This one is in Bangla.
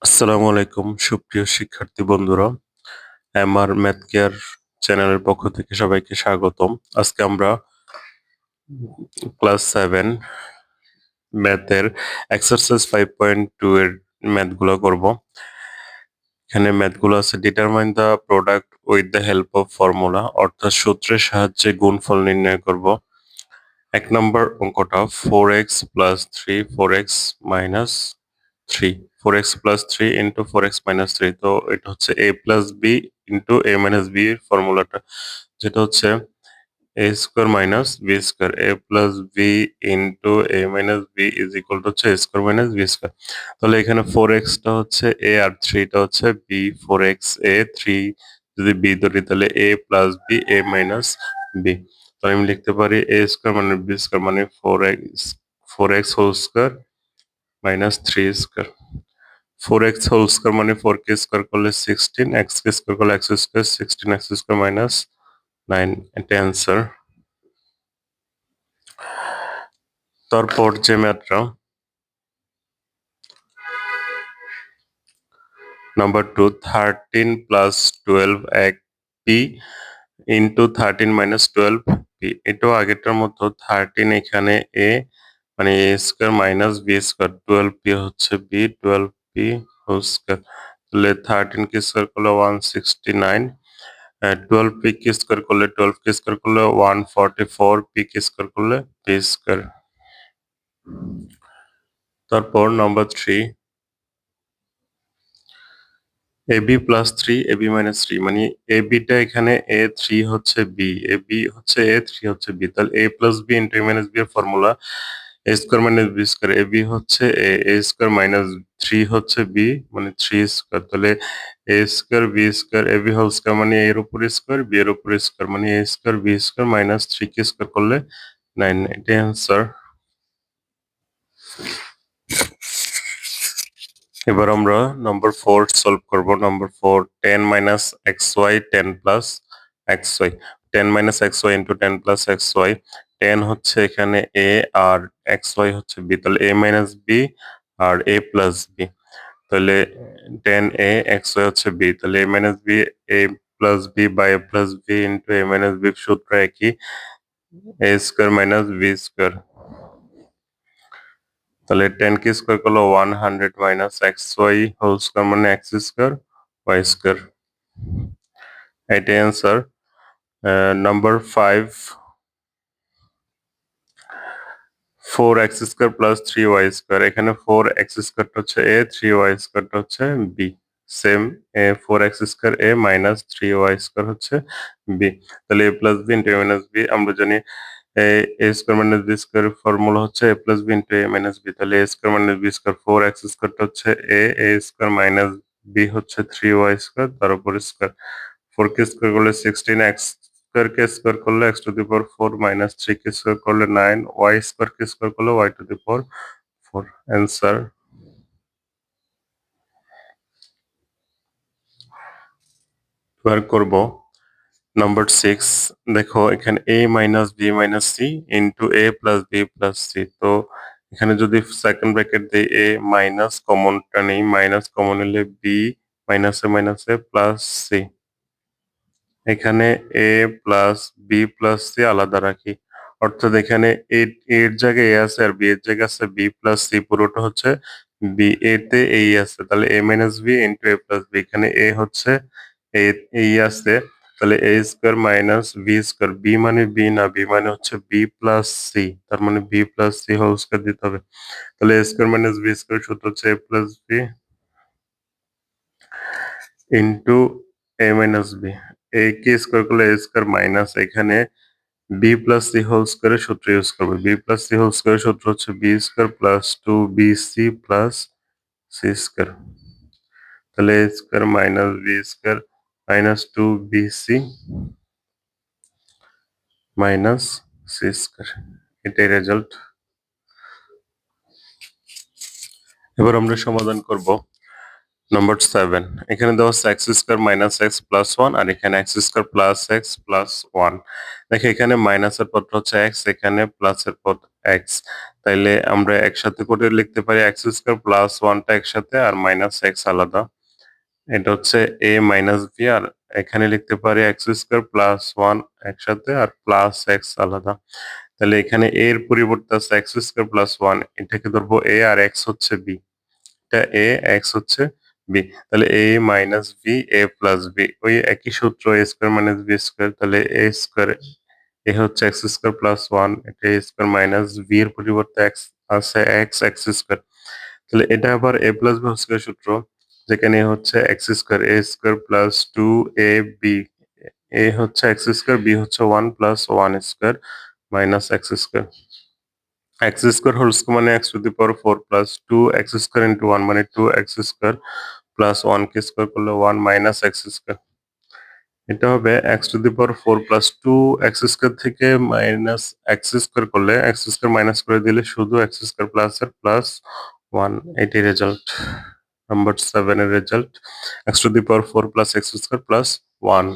আসসালামু আলাইকুম সুপ্রিয় শিক্ষার্থী বন্ধুরা। আমার ম্যাথ কেয়ার চ্যানেলের পক্ষ থেকে সবাইকে স্বাগতম। আজকে আমরা ক্লাস 7 ম্যাথের এক্সারসাইজ 5.2 এর ম্যাথগুলো করব। এখানে ম্যাথগুলো আছে determine the product with the help of formula, অর্থাৎ সূত্রের সাহায্যে গুণফল নির্ণয় করব। 1 নম্বর অঙ্কটা 4x plus 3 4x minus 3 4x plus 3 into 4x minus 3, তো এটা হচ্ছে a plus b into a minus b এর ফর্মুলাটা, যেটা হচ্ছে a square minus b square, a plus b into a minus b is equal to হচ্ছে a square minus b square। তাহলে এখানে 4x টা হচ্ছে a আর 3 টা হচ্ছে b। 4x a 3 যদি b ধরি তাহলে a plus b a minus b। তাহলে আমি লিখতে পারি a square মানে b square মানে 4x whole square minus 3 square। 4x whole square মানে 4k square করলে 16, x k square করলে x square, 16x square minus 9, এটা অ্যান্সার। তারপর যে ম্যাথটা number 2 13 plus 12 p into 13 minus 12 p, এটাও আগেরটার মতো 13 এখানে a মানে a square minus b square, 12 p হচ্ছে b, 12 p হোল স্কয়ার। তাহলে 13 কে স্কয়ার করলে 169, 12 p কে স্কয়ার করলে 12 কে স্কয়ার করলে 144, p কে স্কয়ার করলে p স্কয়ার। তারপর number 3 ab plus 3 ab minus 3, মানে ab টা এখানে a 3 হচ্ছে b, ab হচ্ছে a 3 হচ্ছে b, তাহলে a plus b into a minus b এর formula a square minus b square, ab হচ্ছে a স্কয়ার মাইনাস 3 হচ্ছে b মানে 3 স্কয়ার, তাহলে a square b square ab whole square মানে a এর উপর স্কয়ার b এর উপর স্কয়ার মানে a square b square minus 3 K square করলে 9, এটাই অ্যান্সার। এবার আমরা নম্বর 4 সলভ করব। Number 4 10 minus xy 10 plus xy, 10 minus xy into 10 plus xy। 10 হচ্ছে এখানে a আর xy হচ্ছে b, তাহলে a মাইনাস b আর a প্লাস b, তাহলে 10a xy হচ্ছে b, তাহলে a minus b a plus b বাই a plus b into a minus b সূত্র একই, a square minus b square. তাহলে 10 কে স্কোয়ার করলে 100 মাইনাস xy হোল স্কোয়ার মানে x স্কোয়ার y স্কোয়ার, এটাই answer. Number 5 4x square plus 3y square, এখানে 4x স্কোয়ারটা হচ্ছে a, 3y স্কোয়ারটা হচ্ছে b, same 4x square a minus 3y square হচ্ছে b, তাহলে a plus b into a minus b, আমরা জানি a square minus b square formula হচ্ছে a plus b into a minus b, তাহলে a square minus b square 4x স্কোয়ারটা হচ্ছে a স্কোয়ার মাইনাস b হচ্ছে 3y স্কোয়ার তার উপর স্কোয়ার, 4k স্কোয়ার করলে 16, x স্কোয়ার কে স্কোয়ার করলে x two the power 4 minus 3 K square করলে 9, y স্কোয়ার কে স্কোয়ার করলে y two the power 4, answer. এবার করব নাম্বার 6। দেখো এখানে a minus b minus c into a plus b plus c, তো এখানে যদি সেকেন্ড ব্র্যাকেট দিই a মাইনাস কমনটা নেই, মাইনাস কমন নিলে b মাইনাসে প্লাস c, এখানে a plus b plus c আলাদা রাখি, অর্থাৎ এখানে এর জায়গায় a আছে আর b এর জায়গায় আছে b প্লাস c, পুরোটা হচ্ছে b, a তে এই আছে, তাহলে a minus b into a plus b, এখানে a হচ্ছে এই আছে, তাহলে a square minus b square, b মানে b না, b মানে হচ্ছে b প্লাস c, তার মানে b plus c whole square দিতে হবে, তাহলে a square minus b square সূত্র হচ্ছে a plus b into a minus b, a কে স্কোয়ার করলে a স্কোয়ার মাইনাস এখানে b প্লাস c হোল স্কোয়ারের সূত্র ইউজ করবে, b প্লাস c হোল স্কোয়ারের সূত্র হচ্ছে b square plus 2bc plus c square, তাহলে a square minus b square minus 2bc minus c square, এটাই রেজাল্ট। এবার আমরা সমাধান করব। নাম্বার 7 এখানে দেওয়া আছে x square minus x plus 1 আর এখানে x square plus x plus 1। দেখো এখানে মাইনাসের পদ হচ্ছে এক্স, এখানে প্লাসের পদ এক্স। তাইলে আমরা একসাথে করে লিখতে পারি এক্স স্কোয়ার প্লাস 1টা একসাথে আর মাইনাস এক্স আলাদা। এটা হচ্ছে এ মাইনাস বি, আর এখানে লিখতে পারি এক্স স্কোয়ার প্লাস 1 একসাথে আর প্লাস এক্স আলাদা। তাহলে এখানে এ এর পরিবর্তে আছে এক্স স্কোয়ার প্লাস 1, এটাকে ধরবো এ আর এক্স হচ্ছে বি। এটা এ, এক্স হচ্ছে বি। তাহলে এ minus B A plus B, ওই একই সূত্র এ স্কোয়ার মাইনাস বি স্কোয়ার। তাহলে এ স্কোয়ার এ হচ্ছে এক্স স্কোয়ার প্লাস 1, এটা এ স্কোয়ার মাইনাস বি এর পরিবর্তে এক্স আছে এক্স এক্স স্কোয়ার। তাহলে এটা আবার a plus b whole square সূত্র, যেখানে এ হচ্ছে x square a square plus 2 a b. A হচ্ছে এক্স স্কোয়ার, বি হচ্ছে 1 plus 1 square minus x square. X square whole square মানে x to the power 4 plus 2 x square into 1 মানে 2 এক্স স্কোয়ার প্লাস 1 কে স্কোয়ার করলে 1 মাইনাস এক্স স্কোয়ার। এটা হবে x to the power 4 plus 2 x square থেকে মাইনাস এক্স স্কোয়ার করলে এক্স স্কোয়ার মাইনাস করে দিলে শুধু এক্স স্কোয়ার প্লাস এর প্লাস 1। এটি রেজাল্ট, নাম্বার 7 এর result x to the power 4 plus x square plus 1।